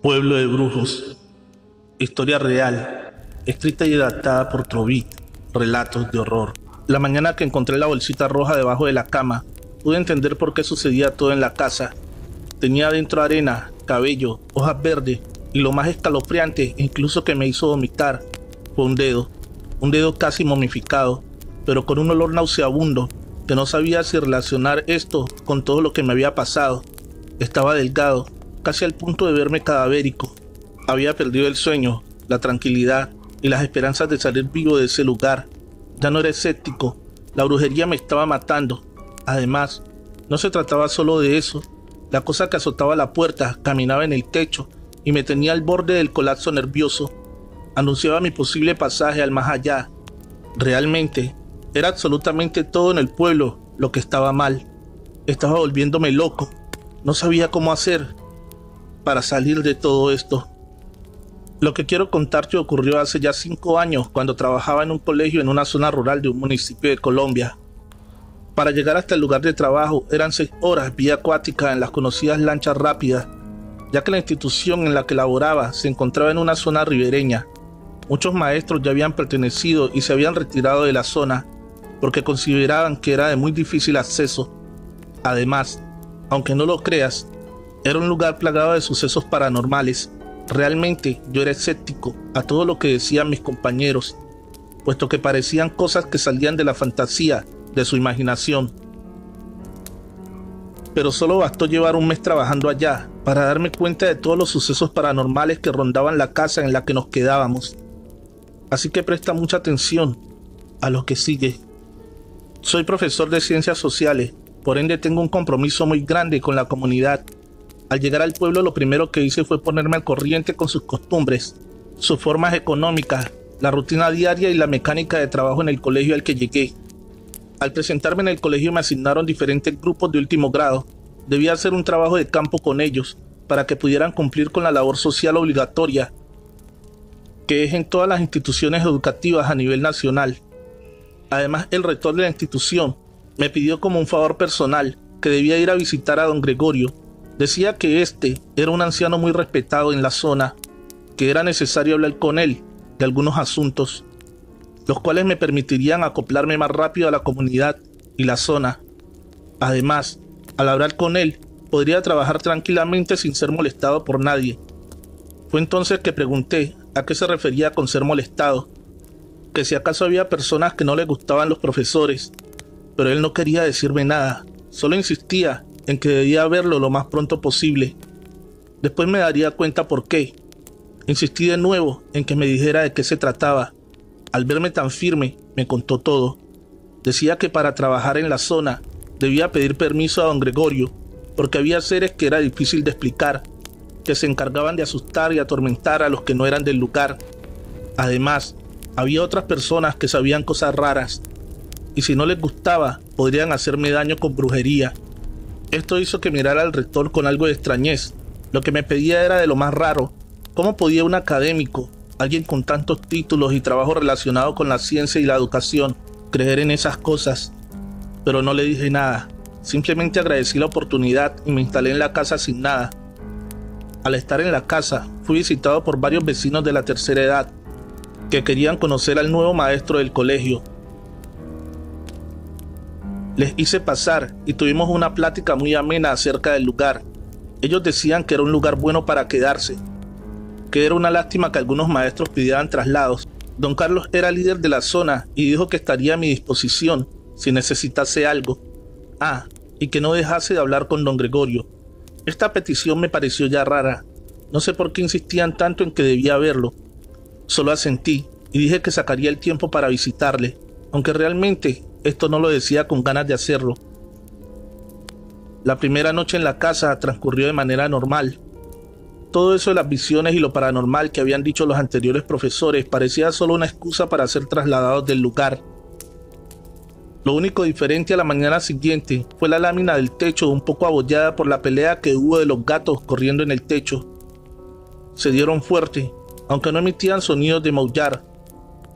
Pueblo de Brujos. Historia real, escrita y adaptada por Trovit. Relatos de horror. La mañana que encontré la bolsita roja debajo de la cama, pude entender por qué sucedía todo en la casa. Tenía dentro arena, cabello, hojas verdes y lo más escalofriante, incluso que me hizo vomitar, fue un dedo casi momificado, pero con un olor nauseabundo que no sabía si relacionar esto con todo lo que me había pasado. Estaba delgado, casi al punto de verme cadavérico. Había perdido el sueño, la tranquilidad y las esperanzas de salir vivo de ese lugar. Ya no era escéptico, la brujería me estaba matando. Además, no se trataba solo de eso. La cosa que azotaba la puerta caminaba en el techo y me tenía al borde del colapso nervioso. Anunciaba mi posible pasaje al más allá. Realmente, era absolutamente todo en el pueblo lo que estaba mal. Estaba volviéndome loco. No sabía cómo hacer para salir de todo esto. Lo que quiero contarte ocurrió hace ya 5 años, cuando trabajaba en un colegio en una zona rural de un municipio de Colombia. Para llegar hasta el lugar de trabajo eran 6 horas vía acuática en las conocidas lanchas rápidas, ya que la institución en la que laboraba se encontraba en una zona ribereña. Muchos maestros ya habían pertenecido y se habían retirado de la zona porque consideraban que era de muy difícil acceso. Además, aunque no lo creas, era un lugar plagado de sucesos paranormales. Realmente yo era escéptico a todo lo que decían mis compañeros, puesto que parecían cosas que salían de la fantasía de su imaginación. Pero solo bastó llevar un mes trabajando allá para darme cuenta de todos los sucesos paranormales que rondaban la casa en la que nos quedábamos. Así que presta mucha atención a lo que sigue. Soy profesor de ciencias sociales, por ende tengo un compromiso muy grande con la comunidad. Al llegar al pueblo, lo primero que hice fue ponerme al corriente con sus costumbres, sus formas económicas, la rutina diaria y la mecánica de trabajo en el colegio al que llegué. Al presentarme en el colegio me asignaron diferentes grupos de último grado. Debía hacer un trabajo de campo con ellos para que pudieran cumplir con la labor social obligatoria, que es en todas las instituciones educativas a nivel nacional. Además, el rector de la institución me pidió como un favor personal que debía ir a visitar a don Gregorio. Decía que este era un anciano muy respetado en la zona, que era necesario hablar con él de algunos asuntos, los cuales me permitirían acoplarme más rápido a la comunidad y la zona. Además, al hablar con él, podría trabajar tranquilamente sin ser molestado por nadie. Fue entonces que pregunté a qué se refería con ser molestado, que si acaso había personas que no le gustaban los profesores, pero él no quería decirme nada, solo insistía en que debía verlo lo más pronto posible. Después me daría cuenta por qué. Insistí de nuevo en que me dijera de qué se trataba. Al verme tan firme, me contó todo. Decía que para trabajar en la zona debía pedir permiso a don Gregorio, porque había seres que era difícil de explicar, que se encargaban de asustar y atormentar a los que no eran del lugar. Además, había otras personas que sabían cosas raras, y si no les gustaba, podrían hacerme daño con brujería. Esto hizo que mirara al rector con algo de extrañez. Lo que me pedía era de lo más raro. ¿Cómo podía un académico, alguien con tantos títulos y trabajo relacionado con la ciencia y la educación, creer en esas cosas? Pero no le dije nada. Simplemente agradecí la oportunidad y me instalé en la casa sin nada. Al estar en la casa, fui visitado por varios vecinos de la tercera edad, que querían conocer al nuevo maestro del colegio. Les hice pasar y tuvimos una plática muy amena acerca del lugar. Ellos decían que era un lugar bueno para quedarse, que era una lástima que algunos maestros pidieran traslados. Don Carlos era líder de la zona y dijo que estaría a mi disposición si necesitase algo. Y que no dejase de hablar con don Gregorio. Esta petición me pareció ya rara. No sé por qué insistían tanto en que debía verlo. Solo asentí y dije que sacaría el tiempo para visitarle, aunque realmente esto no lo decía con ganas de hacerlo. La primera noche en la casa transcurrió de manera normal. Todo eso de las visiones y lo paranormal que habían dicho los anteriores profesores parecía solo una excusa para ser trasladados del lugar. Lo único diferente a la mañana siguiente fue la lámina del techo un poco abollada por la pelea que hubo de los gatos corriendo en el techo. Se dieron fuerte aunque no emitían sonidos de maullar.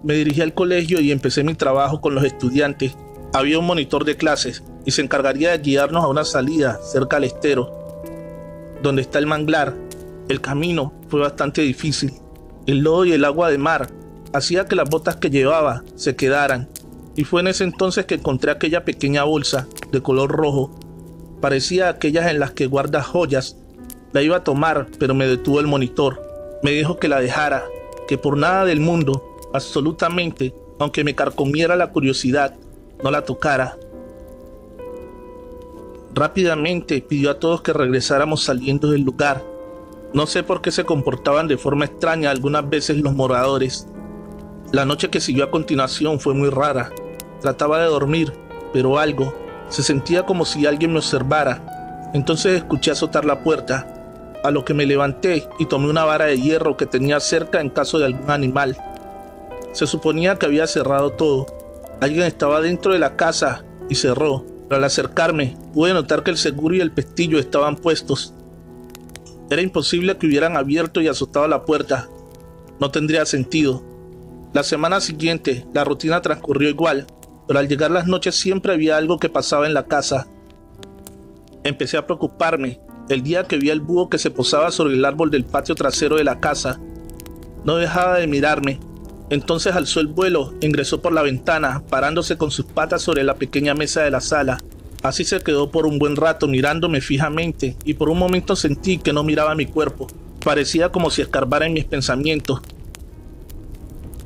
Me dirigí al colegio y empecé mi trabajo con los estudiantes. Había un monitor de clases y se encargaría de guiarnos a una salida cerca al estero, donde está el manglar. El camino fue bastante difícil. El lodo y el agua de mar hacía que las botas que llevaba se quedaran, y fue en ese entonces que encontré aquella pequeña bolsa de color rojo. Parecía aquellas en las que guardas joyas. La iba a tomar, pero me detuvo el monitor. Me dijo que la dejara, que por nada del mundo, absolutamente, aunque me carcomiera la curiosidad, no la tocara. Rápidamente pidió a todos que regresáramos saliendo del lugar. No sé por qué se comportaban de forma extraña algunas veces los moradores. La noche que siguió a continuación fue muy rara. Trataba de dormir, pero algo, se sentía como si alguien me observara. Entonces escuché azotar la puerta, a lo que me levanté y tomé una vara de hierro que tenía cerca en caso de algún animal. Se suponía que había cerrado todo. Alguien estaba dentro de la casa y cerró, pero al acercarme pude notar que el seguro y el pestillo estaban puestos. Era imposible que hubieran abierto y azotado la puerta. No tendría sentido. La semana siguiente la rutina transcurrió igual, pero al llegar las noches siempre había algo que pasaba en la casa. Empecé a preocuparme el día que vi al búho que se posaba sobre el árbol del patio trasero de la casa. No dejaba de mirarme. Entonces alzó el vuelo e ingresó por la ventana, parándose con sus patas sobre la pequeña mesa de la sala. Así se quedó por un buen rato mirándome fijamente, y por un momento sentí que no miraba mi cuerpo. Parecía como si escarbara en mis pensamientos.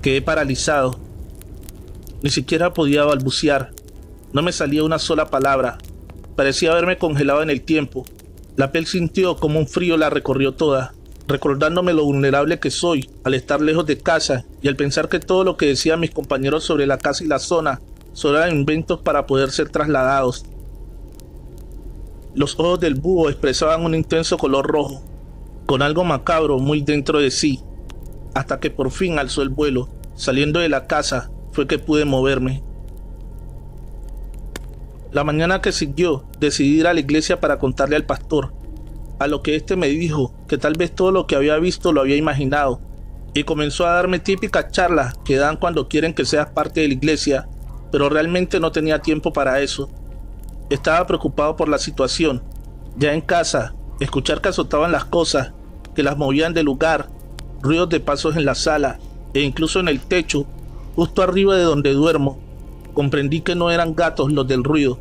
Quedé paralizado. Ni siquiera podía balbucear. No me salía una sola palabra. Parecía haberme congelado en el tiempo. La piel sintió como un frío la recorrió toda, recordándome lo vulnerable que soy al estar lejos de casa y al pensar que todo lo que decían mis compañeros sobre la casa y la zona solo eran inventos para poder ser trasladados. Los ojos del búho expresaban un intenso color rojo, con algo macabro muy dentro de sí, hasta que por fin alzó el vuelo. Saliendo de la casa fue que pude moverme. La mañana que siguió decidí ir a la iglesia para contarle al pastor, a lo que éste me dijo que tal vez todo lo que había visto lo había imaginado, y comenzó a darme típicas charlas que dan cuando quieren que seas parte de la iglesia, pero realmente no tenía tiempo para eso. Estaba preocupado por la situación. Ya en casa, escuchar que azotaban las cosas, que las movían del lugar, ruidos de pasos en la sala e incluso en el techo, justo arriba de donde duermo, comprendí que no eran gatos los del ruido.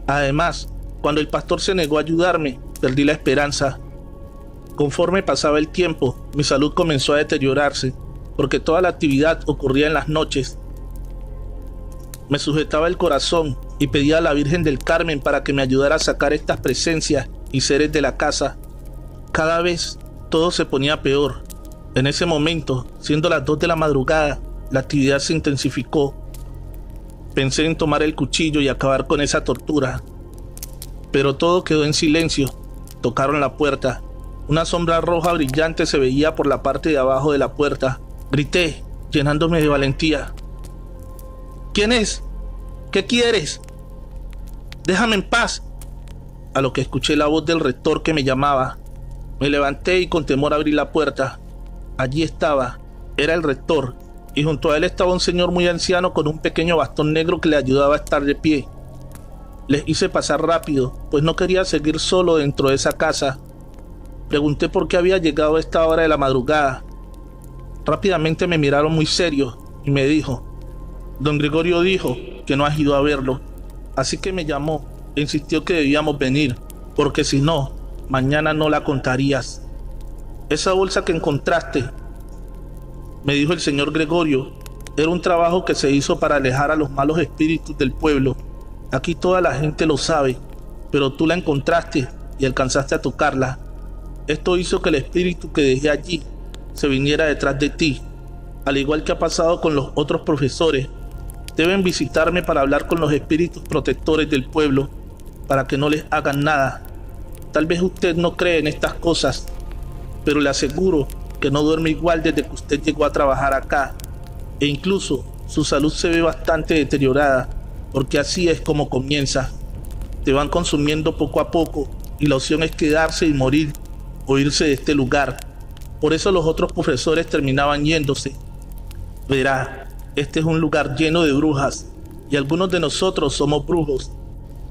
Además, cuando el pastor se negó a ayudarme, perdí la esperanza. Conforme pasaba el tiempo, mi salud comenzó a deteriorarse, porque toda la actividad ocurría en las noches. Me sujetaba el corazón y pedía a la Virgen del Carmen para que me ayudara a sacar estas presencias y seres de la casa. Cada vez todo se ponía peor. En ese momento, siendo las 2 de la madrugada, la actividad se intensificó. Pensé en tomar el cuchillo y acabar con esa tortura, pero todo quedó en silencio. Tocaron la puerta. Una sombra roja brillante se veía por la parte de abajo de la puerta. Grité, llenándome de valentía. ¿Quién es? ¿Qué quieres? Déjame en paz. A lo que escuché la voz del rector que me llamaba. Me levanté y con temor abrí la puerta. Allí estaba. Era el rector, y junto a él estaba un señor muy anciano con un pequeño bastón negro que le ayudaba a estar de pie. Les hice pasar rápido, pues no quería seguir solo dentro de esa casa. Pregunté por qué había llegado a esta hora de la madrugada. Rápidamente me miraron muy serios y me dijo: Don Gregorio dijo que no has ido a verlo, así que me llamó e insistió que debíamos venir, porque si no, mañana no la contarías. Esa bolsa que encontraste, me dijo el señor Gregorio, era un trabajo que se hizo para alejar a los malos espíritus del pueblo. Aquí toda la gente lo sabe, pero tú la encontraste y alcanzaste a tocarla. Esto hizo que el espíritu que dejé allí se viniera detrás de ti, al igual que ha pasado con los otros profesores. Deben visitarme para hablar con los espíritus protectores del pueblo, para que no les hagan nada. Tal vez usted no cree en estas cosas, pero le aseguro que no duerme igual desde que usted llegó a trabajar acá, e incluso su salud se ve bastante deteriorada, porque así es como comienza. Te van consumiendo poco a poco y la opción es quedarse y morir o irse de este lugar. Por eso los otros profesores terminaban yéndose. Verá, este es un lugar lleno de brujas y algunos de nosotros somos brujos.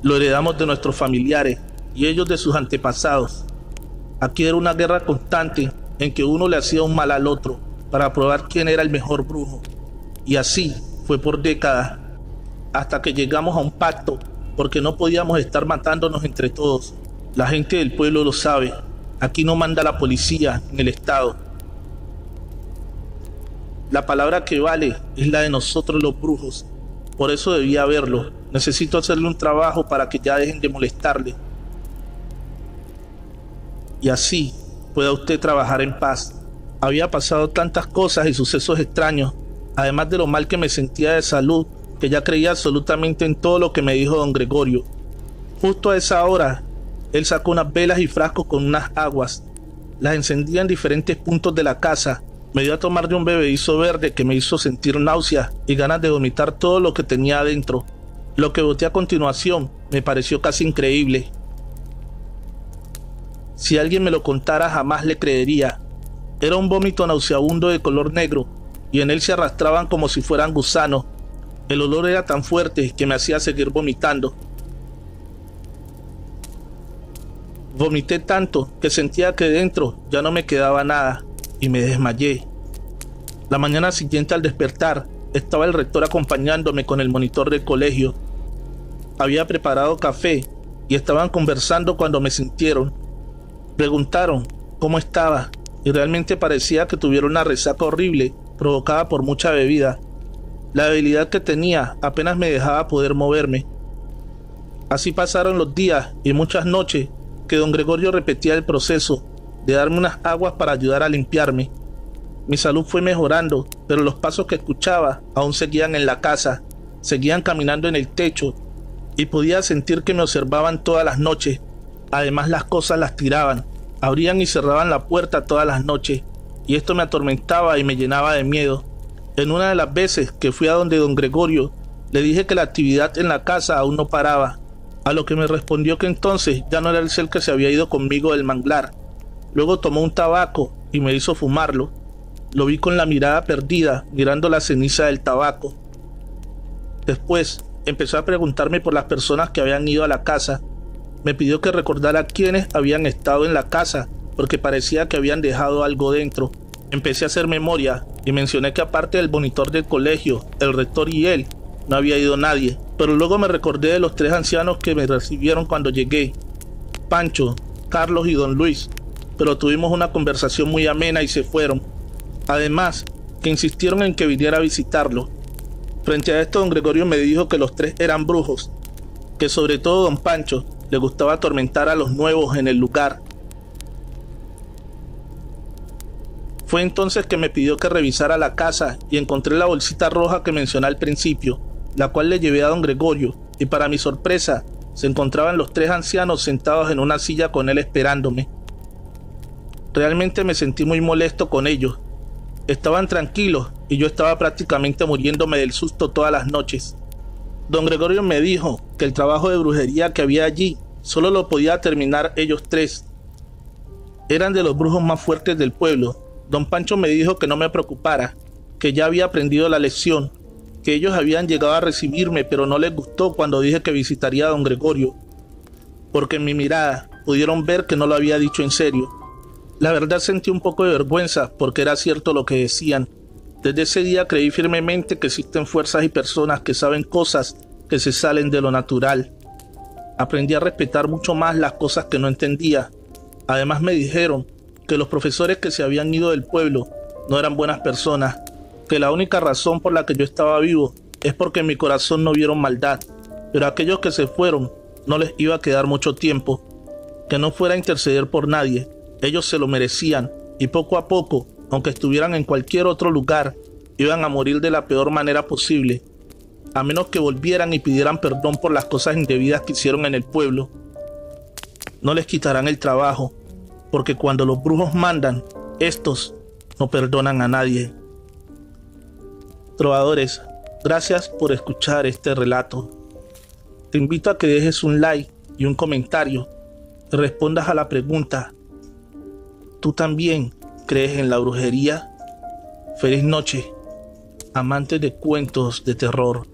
Lo heredamos de nuestros familiares y ellos de sus antepasados. Aquí era una guerra constante en que uno le hacía un mal al otro para probar quién era el mejor brujo. Y así fue por décadas, hasta que llegamos a un pacto, porque no podíamos estar matándonos entre todos. La gente del pueblo lo sabe. Aquí no manda la policía ni el Estado. La palabra que vale es la de nosotros los brujos. Por eso debía verlo. Necesito hacerle un trabajo para que ya dejen de molestarle. Y así pueda usted trabajar en paz. Había pasado tantas cosas y sucesos extraños, además de lo mal que me sentía de salud, que ya creía absolutamente en todo lo que me dijo don Gregorio. Justo a esa hora, él sacó unas velas y frascos con unas aguas. Las encendía en diferentes puntos de la casa. Me dio a tomar de un bebedizo verde que me hizo sentir náuseas y ganas de vomitar todo lo que tenía adentro. Lo que boté a continuación me pareció casi increíble. Si alguien me lo contara, jamás le creería. Era un vómito nauseabundo de color negro y en él se arrastraban como si fueran gusanos. El olor era tan fuerte que me hacía seguir vomitando. Vomité tanto que sentía que dentro ya no me quedaba nada y me desmayé. La mañana siguiente, al despertar, estaba el rector acompañándome con el monitor del colegio. Había preparado café y estaban conversando cuando me sintieron. Preguntaron cómo estaba y realmente parecía que tuviera una resaca horrible provocada por mucha bebida. La debilidad que tenía apenas me dejaba poder moverme. Así pasaron los días y muchas noches que don Gregorio repetía el proceso de darme unas aguas para ayudar a limpiarme. Mi salud fue mejorando, pero los pasos que escuchaba aún seguían en la casa, seguían caminando en el techo y podía sentir que me observaban todas las noches. Además, las cosas las tiraban, abrían y cerraban la puerta todas las noches, y esto me atormentaba y me llenaba de miedo. En una de las veces que fui a donde don Gregorio, le dije que la actividad en la casa aún no paraba, a lo que me respondió que entonces ya no era el ser que se había ido conmigo del manglar. Luego tomó un tabaco y me hizo fumarlo. Lo vi con la mirada perdida, mirando la ceniza del tabaco. Después empezó a preguntarme por las personas que habían ido a la casa. Me pidió que recordara quiénes habían estado en la casa, porque parecía que habían dejado algo dentro. Empecé a hacer memoria y mencioné que aparte del monitor del colegio, el rector y él, no había ido nadie. Pero luego me recordé de los 3 ancianos que me recibieron cuando llegué: Pancho, Carlos y don Luis. Pero tuvimos una conversación muy amena y se fueron. Además, que insistieron en que viniera a visitarlo. Frente a esto, don Gregorio me dijo que los 3 eran brujos, que sobre todo don Pancho le gustaba atormentar a los nuevos en el lugar. Fue entonces que me pidió que revisara la casa y encontré la bolsita roja que mencioné al principio, la cual le llevé a don Gregorio, y para mi sorpresa se encontraban los 3 ancianos sentados en una silla con él esperándome. Realmente me sentí muy molesto con ellos. Estaban tranquilos y yo estaba prácticamente muriéndome del susto todas las noches. Don Gregorio me dijo que el trabajo de brujería que había allí solo lo podía terminar ellos 3. Eran de los brujos más fuertes del pueblo. Don Pancho me dijo que no me preocupara, que ya había aprendido la lección, que ellos habían llegado a recibirme, pero no les gustó cuando dije que visitaría a don Gregorio, porque en mi mirada pudieron ver que no lo había dicho en serio. La verdad sentí un poco de vergüenza porque era cierto lo que decían. Desde ese día creí firmemente que existen fuerzas y personas que saben cosas que se salen de lo natural. Aprendí a respetar mucho más las cosas que no entendía. Además me dijeron que los profesores que se habían ido del pueblo no eran buenas personas, que la única razón por la que yo estaba vivo es porque en mi corazón no vieron maldad, pero a aquellos que se fueron no les iba a quedar mucho tiempo, que no fuera a interceder por nadie, ellos se lo merecían y poco a poco, aunque estuvieran en cualquier otro lugar, iban a morir de la peor manera posible, a menos que volvieran y pidieran perdón por las cosas indebidas que hicieron en el pueblo. No les quitarán el trabajo, porque cuando los brujos mandan, estos no perdonan a nadie. Trovadores, gracias por escuchar este relato. Te invito a que dejes un like y un comentario y respondas a la pregunta: ¿tú también crees en la brujería. Feliz noche, amantes de cuentos de terror.